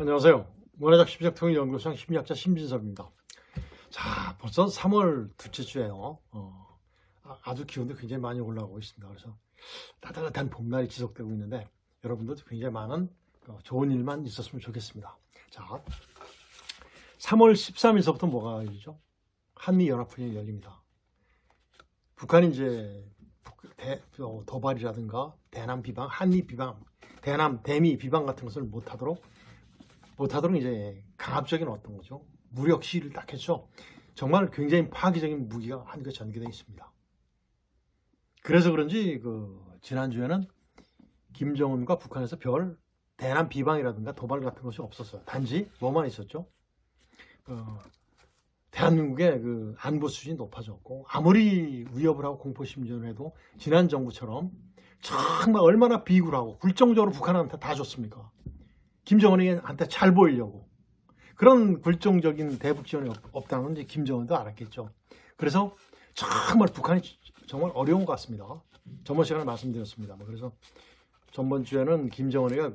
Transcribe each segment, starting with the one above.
안녕하세요. 문화적 심리학통일연구소장 심리학자 신진섭입니다. 자, 벌써 3월 둘째 주에요. 아주 기온도 굉장히 많이 올라오고 있습니다. 그래서 따뜻한 봄날이 지속되고 있는데 여러분들도 굉장히 많은 좋은 일만 있었으면 좋겠습니다. 자, 3월 13일서부터 뭐가 열리죠? 한미연합훈련이 열립니다. 북한이 이제 도발이라든가 대남 비방, 한미 비방, 대미 비방 같은 것을 못하도록 이제 강압적인 어떤 거죠. 무력 시위를 딱 했죠. 정말 굉장히 파괴적인 무기가 한국에 전개되어 있습니다. 그래서 그런지 지난주에는 김정은과 북한에서 별 대남 비방이라든가 도발 같은 것이 없었어요. 단지 뭐만 있었죠. 대한민국의 안보 수준이 높아졌고 아무리 위협을 하고 공포심전을 해도 지난 정부처럼 정말 얼마나 비굴하고 굴종적으로 북한한테 다 줬습니까? 김정은한테 잘 보이려고 그런 굴종적인 대북 지원이 없다는 건 이제 김정은도 알았겠죠. 그래서 정말 북한이 정말 어려운 것 같습니다. 저번 시간에 말씀드렸습니다. 그래서 전번 주에는 김정은이가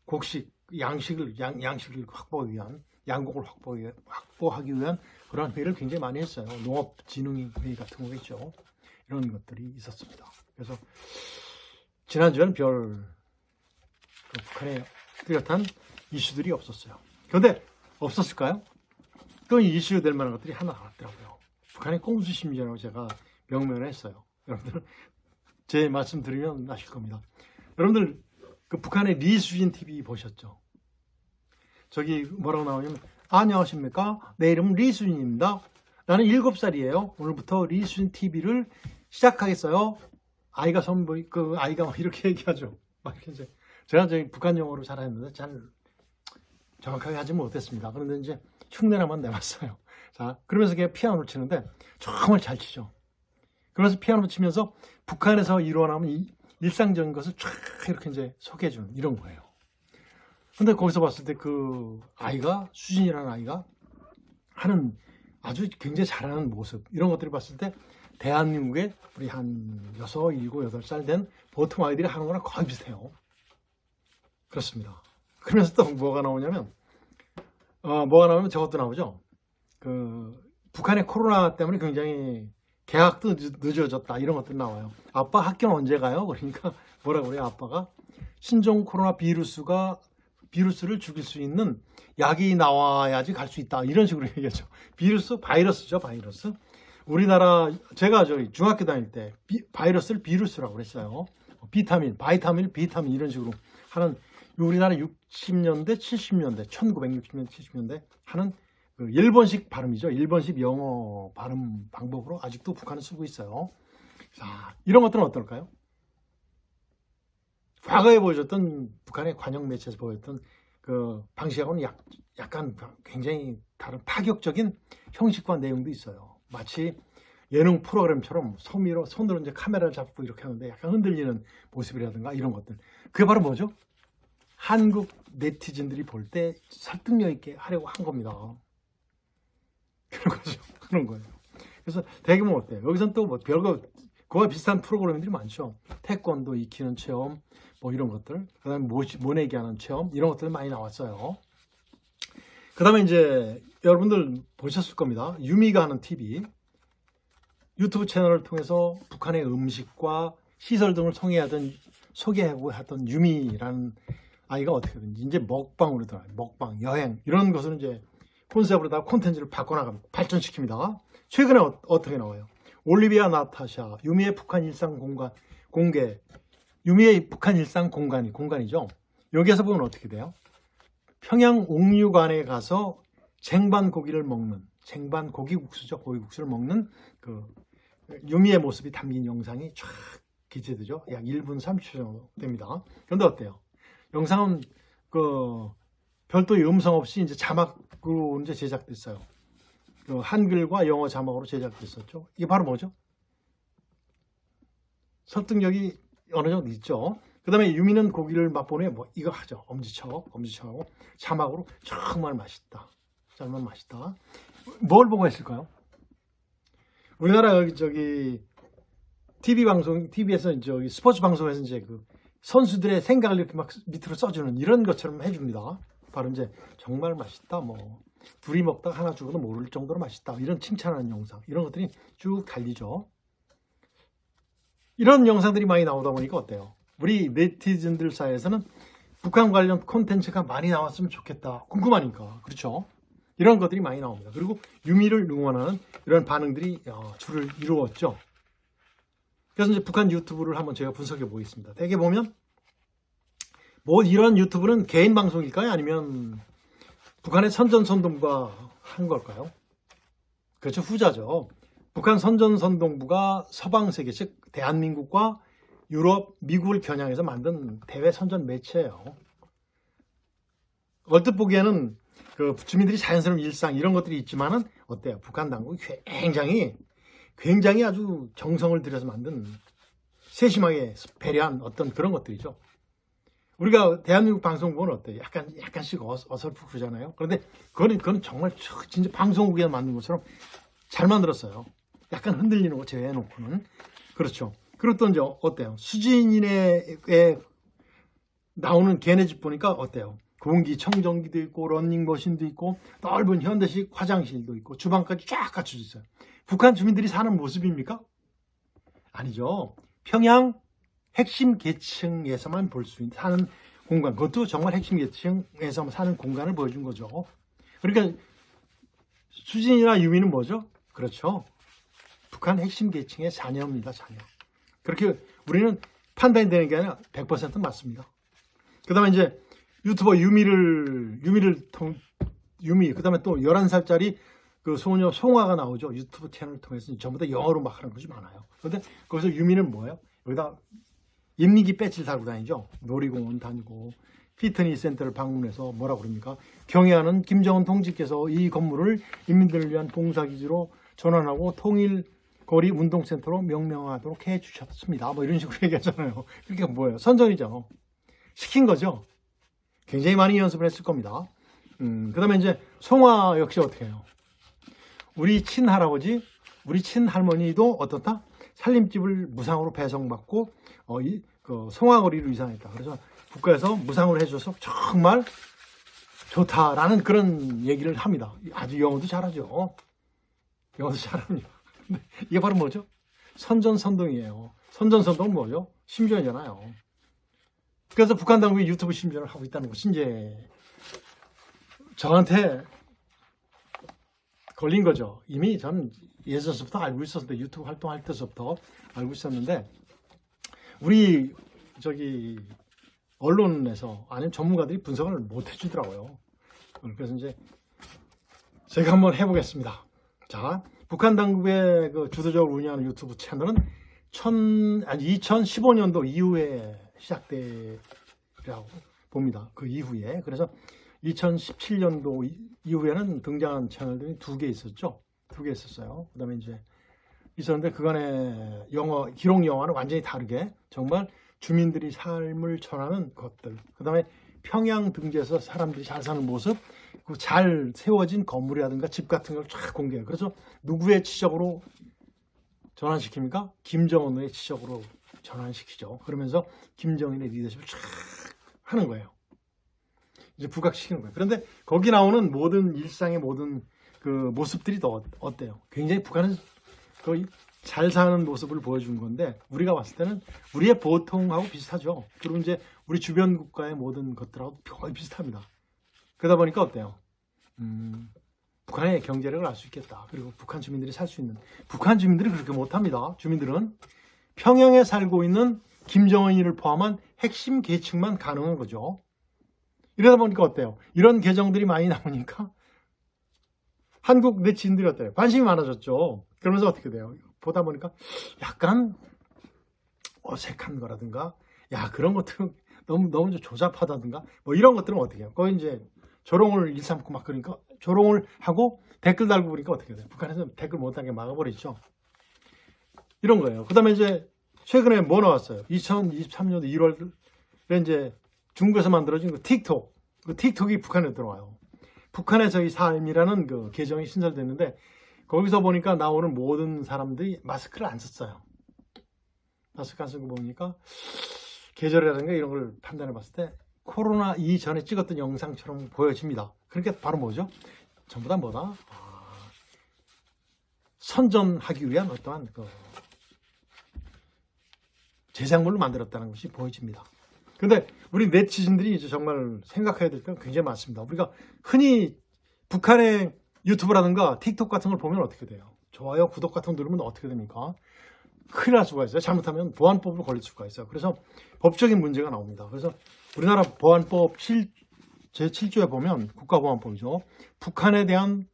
곡식 양식을 확보하기 위한 양곡을 확보하기 위한 그런 회의를 굉장히 많이 했어요. 농업진흥회의 같은 거겠죠. 이런 것들이 있었습니다. 그래서 지난주에는 북한에 뚜렷한 이슈들이 없었어요. 그런데 없었을까요? 또 이슈 될 만한 것들이 하나 나왔더라고요. 북한의 꼼수심리라고 제가 명명을 했어요. 여러분들 제 말씀 드리면 아실 겁니다. 여러분들 북한의 리수진 TV 보셨죠? 저기 뭐라고 나오냐면 안녕하십니까? 내 이름은 리수진입니다. 나는 7살이에요. 오늘부터 리수진 TV를 시작하겠어요. 아이가 선보이 아이가 막 이렇게 얘기하죠. 막 이제 제가 북한 영어로 잘했는데 잘 정확하게 하지 못했습니다. 그런데 이제 흉내나만 내봤어요. 자, 그러면서 걔 피아노를 치는데 정말 잘 치죠. 그러면서 피아노를 치면서 북한에서 일어나는 일상적인 것을 쫙 이렇게 이제 소개해주는 이런 거예요. 근데 거기서 봤을 때 아이가, 수진이라는 아이가 하는 아주 굉장히 잘하는 모습, 이런 것들을 봤을 때 대한민국에 우리 한 6, 7, 8살 된 보통 아이들이 하는 거랑 거의 비슷해요. 그렇습니다. 그러면서 또 뭐가 나오냐면 저것도 나오죠. 북한의 코로나 때문에 굉장히 개학도 늦어졌다 이런 것들 나와요. 아빠 학교는 언제 가요? 그러니까 뭐라고 그래요? 아빠가 신종 코로나 비루스를 죽일 수 있는 약이 나와야지 갈 수 있다 이런 식으로 얘기하죠. 바이러스죠. 바이러스. 우리나라 제가 중학교 다닐 때 바이러스를 비루스라고 그랬어요. 비타민 이런 식으로 하는 우리나라 60년대, 70년대, 1960년대, 70년대 하는 일본식 발음이죠. 일본식 영어 발음 방법으로 아직도 북한은 쓰고 있어요. 자, 이런 것들은 어떨까요? 과거에 보여줬던 북한의 관영 매체에서 보여줬던 방식하고는 약간 굉장히 다른 파격적인 형식과 내용도 있어요. 마치 예능 프로그램처럼 손으로 이제 카메라를 잡고 이렇게 하는데 약간 흔들리는 모습이라든가 이런 것들. 그게 바로 뭐죠? 한국 네티즌들이 볼 때 설득력 있게 하려고 한 겁니다. 그런 거죠. 그런 거예요. 그래서 대규모 어때요? 여기서는 또 별거 그와 비슷한 프로그램들이 많죠. 태권도 익히는 체험, 이런 것들. 그 다음에 모내기 하는 체험, 이런 것들 많이 나왔어요. 그 다음에 이제 여러분들 보셨을 겁니다. 유미가 하는 TV. 유튜브 채널을 통해서 북한의 음식과 시설 등을 소개하고 했던 유미라는 아이가 어떻게 되는지 이제 먹방으로 들어가요. 먹방, 여행 이런 것을 이제 콘셉트로다가 콘텐츠를 바꿔나갑니다. 발전시킵니다. 최근에 어떻게 나와요? 올리비아 나타샤, 유미의 북한 일상 공개, 유미의 북한 일상 공간이죠. 여기에서 보면 어떻게 돼요? 평양 옥류관에 가서 쟁반 고기를 먹는, 쟁반 고기국수죠. 고기국수를 먹는 유미의 모습이 담긴 영상이 쫙 기재되죠. 약 1분 30초 정도 됩니다. 그런데 어때요? 영상은 별도의 음성 없이 이제 자막으로 이제 제작됐어요. 한글과 영어 자막으로 제작됐었죠. 이게 바로 뭐죠? 설득력이 어느 정도 있죠. 그 다음에 유미는 고기를 맛보네 이거 하죠. 엄지척하고 자막으로 정말 맛있다. 뭘 보고 했을까요? 우리나라 TV에서 스포츠 방송에서 이제 선수들의 생각을 이렇게 막 밑으로 써주는 이런 것처럼 해줍니다. 바로 이제 정말 맛있다, 뭐 둘이 먹다가 하나 죽어도 모를 정도로 맛있다, 이런 칭찬하는 영상, 이런 것들이 쭉 달리죠. 이런 영상들이 많이 나오다 보니까 어때요? 우리 네티즌들 사이에서는 북한 관련 콘텐츠가 많이 나왔으면 좋겠다, 궁금하니까. 그렇죠? 이런 것들이 많이 나옵니다. 그리고 유미를 응원하는 이런 반응들이 줄을 이루었죠. 그래서 이제 북한 유튜브를 한번 제가 분석해 보겠습니다. 대개 보면 뭐 이런 유튜브는 개인 방송일까요? 아니면 북한의 선전선동부가 한 걸까요? 그렇죠, 후자죠. 북한 선전선동부가 서방세계, 즉 대한민국과 유럽, 미국을 겨냥해서 만든 대외 선전 매체예요. 얼뜻 보기에는 그 주민들이 자연스러운 일상 이런 것들이 있지만은 어때요? 북한 당국이 굉장히 아주 정성을 들여서 만든, 세심하게 배려한 어떤 그런 것들이죠. 우리가 대한민국 방송 보면 어때요? 약간씩 어설프고 그러잖아요. 그런데 그거는 정말 진짜 방송국에서 만든 것처럼 잘 만들었어요. 약간 흔들리는 거 제외해놓고는. 그렇죠. 그리고 또 이제 어때요? 수진인에 나오는 걔네 집 보니까 어때요? 공기청정기도 있고 러닝머신도 있고 넓은 현대식 화장실도 있고 주방까지 쫙 갖춰져 있어요. 북한 주민들이 사는 모습입니까? 아니죠. 평양 핵심 계층에서만 볼 수 있는 사는 공간, 그것도 정말 핵심 계층에서 사는 공간을 보여준 거죠. 그러니까 수진이나 유미는 뭐죠? 그렇죠. 북한 핵심 계층의 자녀입니다. 자녀. 그렇게 우리는 판단이 되는 게 아니라 100% 맞습니다. 그 다음에 이제 유튜버 유미, 그 다음에 또 11살짜리 그 소녀 송아가 나오죠. 유튜브 채널을 통해서 전부 다 영어로 막 하는 것이 많아요. 그런데 거기서 유미는 뭐예요? 여기다 임리기 배지를 달고 다니죠. 놀이공원 다니고 피트니스 센터를 방문해서 뭐라고 그럽니까? 경애하는 김정은 동지께서 이 건물을 인민들을 위한 봉사기지로 전환하고 통일거리 운동센터로 명명하도록 해주셨습니다. 뭐 이런 식으로 얘기하잖아요. 그게 뭐예요? 선전이죠. 시킨 거죠. 굉장히 많이 연습을 했을 겁니다. 그 다음에 이제 송아 역시 어떻게 해요? 우리 친할아버지, 우리 친할머니도 어떻다? 살림집을 무상으로 배송받고 그 송화거리로 이사했다. 그래서 국가에서 무상으로 해줘서 정말 좋다라는 그런 얘기를 합니다. 아주 영어도 잘하죠. 영어도 잘합니다. 이게 바로 뭐죠? 선전선동이에요. 선전선동은 뭐죠? 심지어잖아요. 그래서 북한 당국이 유튜브 심지어를 하고 있다는 것이 이제 저한테 걸린 거죠. 이미 저는 예전부터 알고 있었는데, 유튜브 활동할 때부터 알고 있었는데, 우리 언론에서 아니면 전문가들이 분석을 못 해주더라고요. 그래서 이제 제가 한번 해보겠습니다. 자, 북한 당국의 그 주도적으로 운영하는 유튜브 채널은 2015년도 이후에 시작되라고 봅니다. 그 이후에. 그래서 2017년도 이후에는 등장한 채널들이 2개 있었죠. 2개 있었어요. 그 다음에 이제 있었는데 그간의 기록 영화는 완전히 다르게 정말 주민들이 삶을 전하는 것들, 그 다음에 평양 등지에서 사람들이 잘 사는 모습, 그 잘 세워진 건물이라든가 집 같은 걸 쫙 공개해요. 그래서 누구의 지적으로 전환시킵니까? 김정은의 지적으로 전환시키죠. 그러면서 김정은의 리더십을 쫙 하는 거예요. 이제 부각시키는 거예요. 그런데 거기 나오는 모든 일상의 모든 그 모습들이 또 어때요? 굉장히 북한은 거의 잘 사는 모습을 보여준 건데, 우리가 봤을 때는 우리의 보통하고 비슷하죠. 그리고 이제 우리 주변 국가의 모든 것들하고 거의 비슷합니다. 그러다 보니까 어때요? 북한의 경제력을 알 수 있겠다. 그리고 북한 주민들이 살 수 있는, 북한 주민들이 그렇게 못합니다. 주민들은 평양에 살고 있는 김정은이를 포함한 핵심 계층만 가능한 거죠. 이러다 보니까 어때요? 이런 계정들이 많이 나오니까 한국 네티즌들이 어때요? 관심이 많아졌죠. 그러면서 어떻게 돼요? 보다 보니까 약간 어색한 거라든가, 야, 그런 것들은 너무 좀 조잡하다든가, 뭐 이런 것들은 어떻게 해요? 거기 이제 조롱을 일삼고 막 그러니까 조롱을 하고 댓글 달고 그러니까 어떻게 돼요? 북한에서 댓글 못하게 막아버리죠. 이런 거예요. 그 다음에 이제 최근에 뭐 나왔어요? 2023년도 1월에 이제 중국에서 만들어진 그 틱톡. 그 틱톡이 북한에 들어와요. 북한에서의 삶이라는 그 계정이 신설됐는데, 거기서 보니까 나오는 모든 사람들이 마스크를 안 썼어요. 마스크 안 쓰고 보니까 계절이라든가 이런 걸 판단해 봤을 때 코로나 이전에 찍었던 영상처럼 보여집니다. 그러니까 바로 뭐죠? 전부 다 뭐다? 선전하기 위한 어떠한 제작물로 만들었다는 것이 보여집니다. 근데 우리 네티즌들이 이제 정말 생각해야 될 건 굉장히 많습니다. 우리가 흔히 북한의 유튜브라든가 틱톡 같은 걸 보면 어떻게 돼요? 좋아요, 구독 같은 거 누르면 어떻게 됩니까? 큰일 날 수가 있어요. 잘못하면 보안법으로 걸릴 수가 있어요. 그래서 법적인 문제가 나옵니다. 그래서 우리나라 보안법 제7조에 보면 국가보안법이죠. 북한에 대한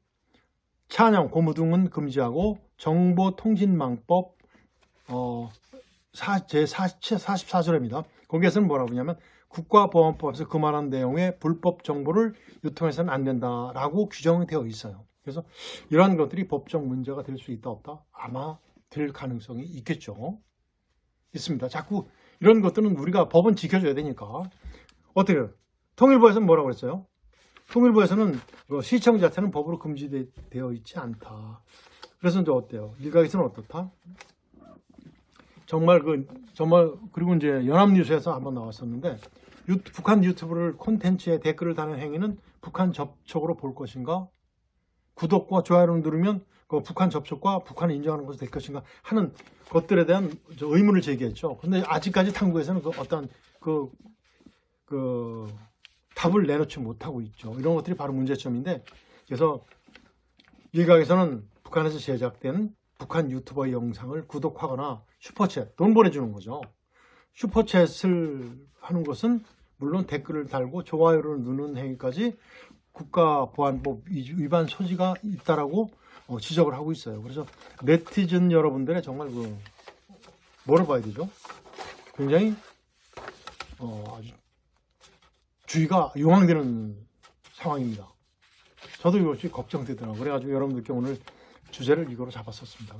찬양, 고무 등은 금지하고 정보통신망법 제44조입니다. 거기에서는 뭐라고 하냐면 국가보안법에서 그만한 내용의 불법 정보를 유통해서는 안 된다라고 규정이 되어 있어요. 그래서 이러한 것들이 법적 문제가 될 수 있다 없다? 아마 될 가능성이 있겠죠. 있습니다. 자꾸 이런 것들은 우리가 법은 지켜줘야 되니까. 어떻게 해요? 통일부에서는 뭐라고 그랬어요? 통일부에서는 시청 자체는 법으로 금지되어 있지 않다. 그래서 이제 어때요? 일각에서는 어떻다? 정말 그리고 이제 연합뉴스에서 한번 나왔었는데 북한 유튜브를 콘텐츠에 댓글을 다는 행위는 북한 접촉으로 볼 것인가? 구독과 좋아요를 누르면 그 북한 접촉과 북한을 인정하는 것이 될 것인가 하는 것들에 대한 의문을 제기했죠. 근데 아직까지 당국에서는 어떤 답을 내놓지 못하고 있죠. 이런 것들이 바로 문제점인데, 그래서 일각에서는 북한에서 제작된 북한 유튜버 영상을 구독하거나 슈퍼챗, 돈 보내주는 거죠. 슈퍼챗을 하는 것은 물론 댓글을 달고 좋아요를 누르는 행위까지 국가보안법 위반 소지가 있다라고 지적을 하고 있어요. 그래서 네티즌 여러분들의 정말 뭐를 봐야 되죠? 굉장히 아주 주의가 요망되는 상황입니다. 저도 이것이 걱정되더라고요. 그래가지고 여러분들께 오늘 주제를 이거로 잡았었습니다.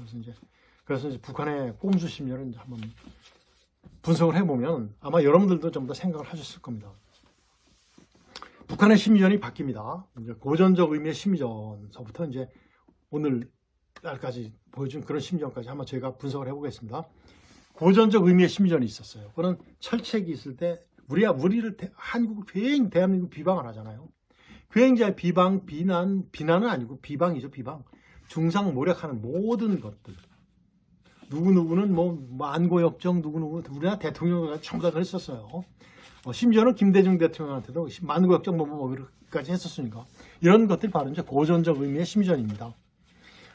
그래서 이제 북한의 꼼수 심리를 한번 분석을 해보면 아마 여러분들도 좀 더 생각을 하셨을 겁니다. 북한의 심리전이 바뀝니다. 이제 고전적 의미의 심리전서부터 이제 오늘 날까지 보여준 그런 심리전까지 한번 저희가 분석을 해보겠습니다. 고전적 의미의 심리전이 있었어요. 그런 철책이 있을 때 우리를 한국을 굉장히 대한민국 비방을 하잖아요. 굉장히 비난은 아니고 비방이죠, 비방. 중상모략하는 모든 것들. 누구누구는 만고역정 누구누구 우리나라 대통령까지 전부 다 그랬었어요. 심지어는 김대중 대통령한테도 만고역정 뭐까지 했었으니까. 이런 것들이 바로 이제 고전적 의미의 심리전입니다.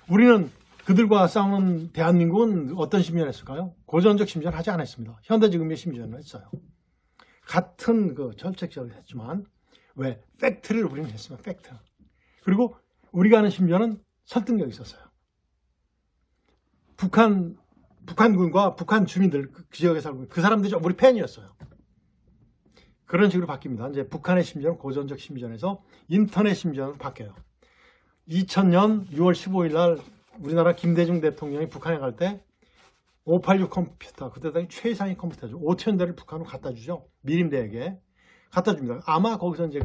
우리는 그들과 싸우는 대한민국은 어떤 심리전을 했을까요? 고전적 심리전을 하지 않았습니다. 현대적 의미의 심리전을 했어요. 같은 철책적으로 했지만 왜? 팩트를 우리는 했으면 팩트. 그리고 우리가 하는 심리전은 설득력이 있었어요. 북한군과 북한 주민들 그 지역에 살고 있는 그 사람들이 우리 팬이었어요. 그런 식으로 바뀝니다. 이제 북한의 심리전은 고전적 심리전에서 인터넷 심리전으로 바뀌어요. 2000년 6월 15일 날 우리나라 김대중 대통령이 북한에 갈 때 586 컴퓨터, 그때 당시 최상위 컴퓨터죠. 5천 대를 북한으로 갖다 주죠. 미림대에게 갖다 줍니다. 아마 거기서 이제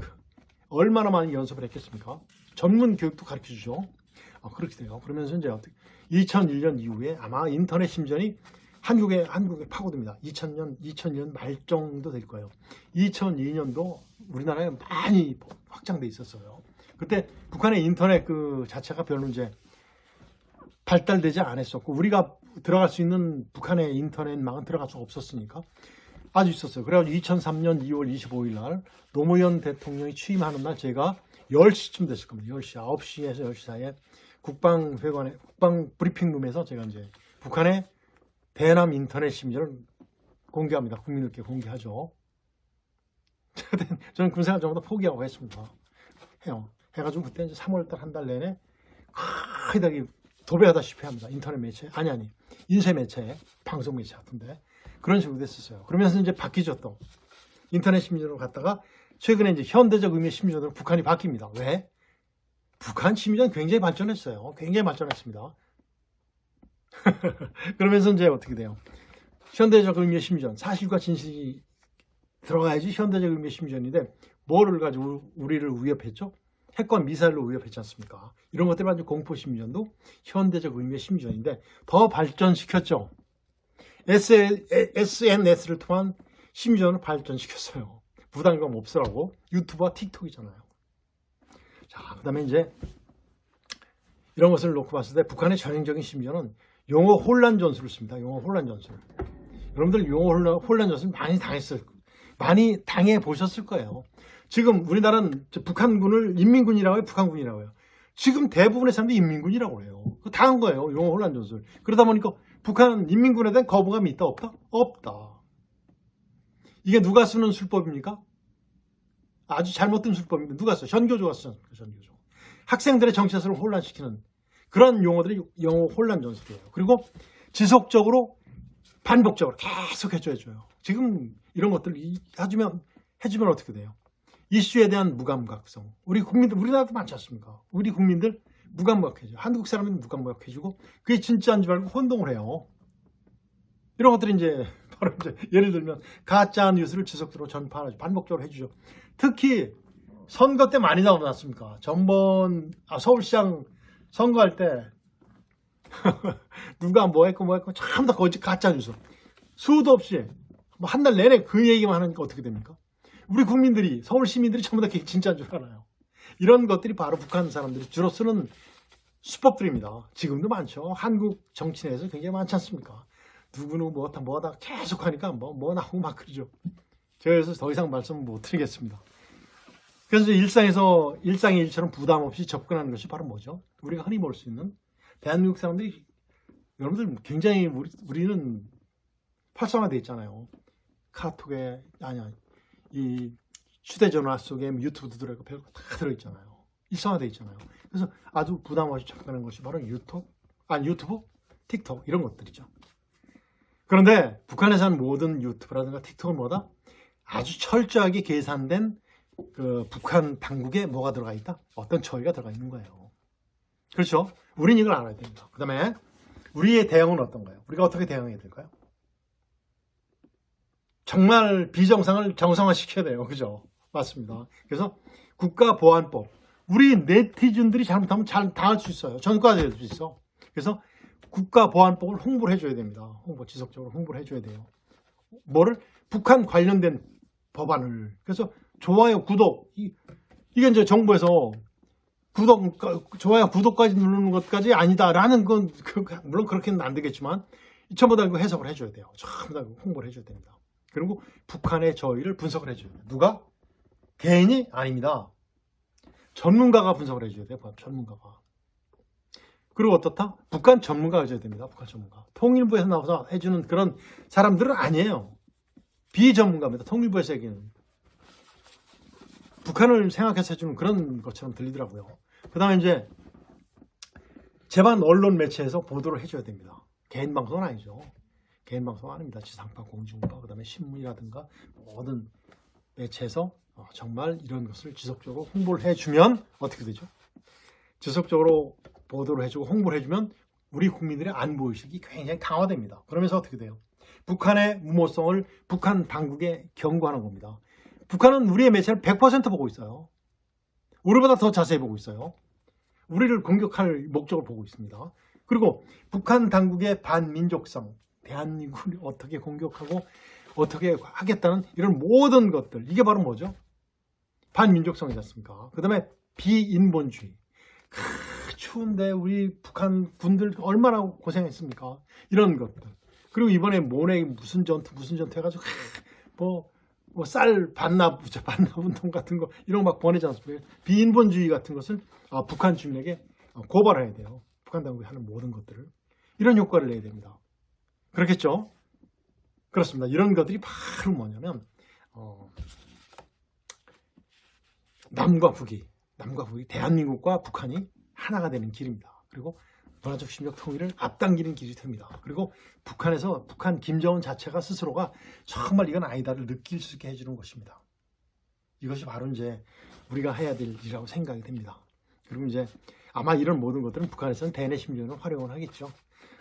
얼마나 많은 연습을 했겠습니까? 전문 교육도 가르쳐 주죠. 그렇게 돼요. 그러면서 이제 2001년 이후에 아마 인터넷 심전이 한국에 파고듭니다. 2000년 말 정도 될 거예요. 2002년도 우리나라에 많이 확장돼 있었어요. 그때 북한의 인터넷 자체가 별로 이제 발달되지 않았었고 우리가 들어갈 수 있는 북한의 인터넷망은 들어갈 수 없었으니까 아주 있었어요. 그래가지고 2003년 2월 25일 날 노무현 대통령이 취임하는 날 제가 10시쯤 됐을 겁니다. 10시, 9시에서 10시 사이에 국방 브리핑룸에서 제가 이제 북한의 대남 인터넷 심리를 공개합니다. 국민들께 공개하죠. 저는 군생활 전부 다 포기하고 했습니다. 해가지고 그때 이제 3월달 한 달 내내 크게 도배하다시피 합니다. 인터넷 매체, 아니, 인쇄 매체, 방송 매체 같은데. 그런 식으로 됐었어요. 그러면서 이제 바뀌죠, 또. 인터넷 심리전으로 갔다가 최근에 이제 현대적 의미의 심리전으로 북한이 바뀝니다. 왜? 북한 심리전 굉장히 발전했어요. 굉장히 발전했습니다. 그러면서 이제 어떻게 돼요? 현대적 의미의 심리전, 사실과 진실이 들어가야지 현대적 의미의 심리전인데 뭐를 가지고 우리를 위협했죠? 핵과 미사일로 위협했지 않습니까? 이런 것들이 아주 공포 심리전도 현대적 의미의 심리전인데 더 발전시켰죠. SNS를 통한 심지어는 발전시켰어요. 부담감 없으라고. 유튜브와 틱톡이잖아요. 자, 그 다음에 이제 이런 것을 놓고 봤을 때 북한의 전형적인 심리전은 용어 혼란 전술을 씁니다. 용어 혼란 전술. 여러분들 용어 혼란 전술 많이 당해 보셨을 거예요. 지금 우리나라는 북한군을 인민군이라고 해요, 북한군이라고 해요. 지금 대부분의 사람들이 인민군이라고 해요. 당한 거예요. 용어 혼란 전술. 그러다 보니까 북한 인민군에 대한 거부감이 있다 없다? 없다. 이게 누가 쓰는 술법입니까? 아주 잘못된 술법입니다. 누가 써요? 전교조가 쓰지 않습니까? 전교조. 학생들의 정체성을 혼란시키는 그런 용어들이 영어 혼란 전술이에요. 그리고 지속적으로 반복적으로 계속 해줘요. 지금 이런 것들 해주면 어떻게 돼요? 이슈에 대한 무감각성. 우리 국민들, 우리나라도 많지 않습니까? 우리 국민들 무감각해져. 한국 사람은 무감각해지고 그게 진짜인 줄 알고 혼동을 해요. 이런 것들이 이제 바로 이제 예를 들면 가짜 뉴스를 지속적으로 전파하죠. 반복적으로 해주죠. 특히 선거 때 많이 나오지 않습니까? 전번 서울시장 선거할 때 누가 뭐 했고 참 다 거짓 가짜 뉴스 수도 없이 뭐 한 달 내내 그 얘기만 하니까 어떻게 됩니까? 우리 국민들이 서울 시민들이 전부 다 그게 진짜인 줄 알아요. 이런 것들이 바로 북한 사람들이 주로 쓰는 수법들입니다. 지금도 많죠. 한국 정치 내에서 굉장히 많지 않습니까? 누구는 뭐다 계속 하니까 뭐 나오고 막 그러죠. 제가 그래서 더 이상 말씀을 못 드리겠습니다. 그래서 일상의 일처럼 부담 없이 접근하는 것이 바로 뭐죠? 우리가 흔히 볼 수 있는 대한민국 사람들이 여러분들 굉장히 우리는 활성화되어 있잖아요. 카톡에 이 휴대전화 속에 유튜브도 들어있고 별거 다 들어있잖아요. 일상화되어 있잖아요. 그래서 아주 부담 없이 접근하는 것이 바로 유튜브, 틱톡 이런 것들이죠. 그런데 북한에서 하는 모든 유튜브라든가 틱톡은 뭐다? 아주 철저하게 계산된 그 북한 당국에 뭐가 들어가 있다? 어떤 처리가 들어가 있는 거예요. 그렇죠? 우리는 이걸 알아야 됩니다. 그 다음에 우리의 대응은 어떤가요? 우리가 어떻게 대응해야 될까요? 정말 비정상을 정상화시켜야 돼요. 그죠? 맞습니다. 그래서 국가보안법. 우리 네티즌들이 잘못하면 잘 당할 수 있어요. 전과가 될 수 있어. 그래서 국가보안법을 홍보를 해줘야 됩니다. 지속적으로 홍보를 해줘야 돼요. 뭐를? 북한 관련된 법안을. 그래서 좋아요, 구독. 이게 이제 정부에서 좋아요, 구독까지 누르는 것까지 아니다라는 건, 물론 그렇게는 안 되겠지만, 전부 다 이거 해석을 해줘야 돼요. 전부 다 홍보를 해줘야 됩니다. 그리고 북한의 저희를 분석을 해줘야 돼요. 누가? 개인이? 아닙니다. 전문가가 분석을 해줘야 돼요. 전문가가. 그리고 어떻다? 북한 전문가가 해줘야 됩니다. 북한 전문가. 통일부에서 나와서 해주는 그런 사람들은 아니에요. 비전문가입니다. 통일부에서 얘기는. 북한을 생각해서 해주는 그런 것처럼 들리더라고요. 그 다음에 이제 제반 언론 매체에서 보도를 해줘야 됩니다. 개인 방송은 아니죠. 개인 방송은 아닙니다. 지상파, 공중파, 그 다음에 신문이라든가 모든 매체에서 정말 이런 것을 지속적으로 홍보를 해주면 어떻게 되죠? 지속적으로 보도를 해주고 홍보를 해주면 우리 국민들의 안보의식이 굉장히 강화됩니다. 그러면서 어떻게 돼요? 북한의 무모성을 북한 당국에 경고하는 겁니다. 북한은 우리의 매체를 100% 보고 있어요. 우리보다 더 자세히 보고 있어요. 우리를 공격할 목적을 보고 있습니다. 그리고 북한 당국의 반민족성, 대한민국을 어떻게 공격하고 어떻게 하겠다는 이런 모든 것들, 이게 바로 뭐죠? 반민족성이지 않습니까? 그 다음에 비인본주의. 추운데 우리 북한 군들 얼마나 고생했습니까? 이런 것들. 그리고 이번에 모내 무슨 전투 해가지고 쌀 반납 운동 같은 거 이런 거 막 보내지 않습니까? 비인본주의 같은 것을 북한 주민에게 고발해야 돼요. 북한 당국이 하는 모든 것들을. 이런 효과를 내야 됩니다. 그렇겠죠? 그렇습니다. 이런 것들이 바로 뭐냐면 남과 북이 대한민국과 북한이 하나가 되는 길입니다. 그리고 문화적 심리적 통일을 앞당기는 길이 됩니다. 그리고 북한 김정은 자체가 스스로가 정말 이건 아니다를 느낄 수 있게 해주는 것입니다. 이것이 바로 이제 우리가 해야 될 일이라고 생각이 됩니다. 그리고 이제 아마 이런 모든 것들은 북한에서는 대내 심리전을 활용을 하겠죠.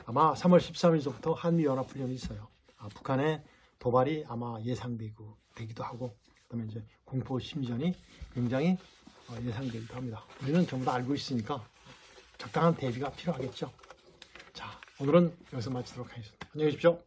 아마 3월 13일서부터 한미연합훈련이 있어요. 북한의 도발이 아마 예상되기도 하고, 그다음에 이제 공포 심리전이 굉장히 예상되기도 합니다. 우리는 전부 다 알고 있으니까 적당한 대비가 필요하겠죠. 자, 오늘은 여기서 마치도록 하겠습니다. 안녕히 계십시오.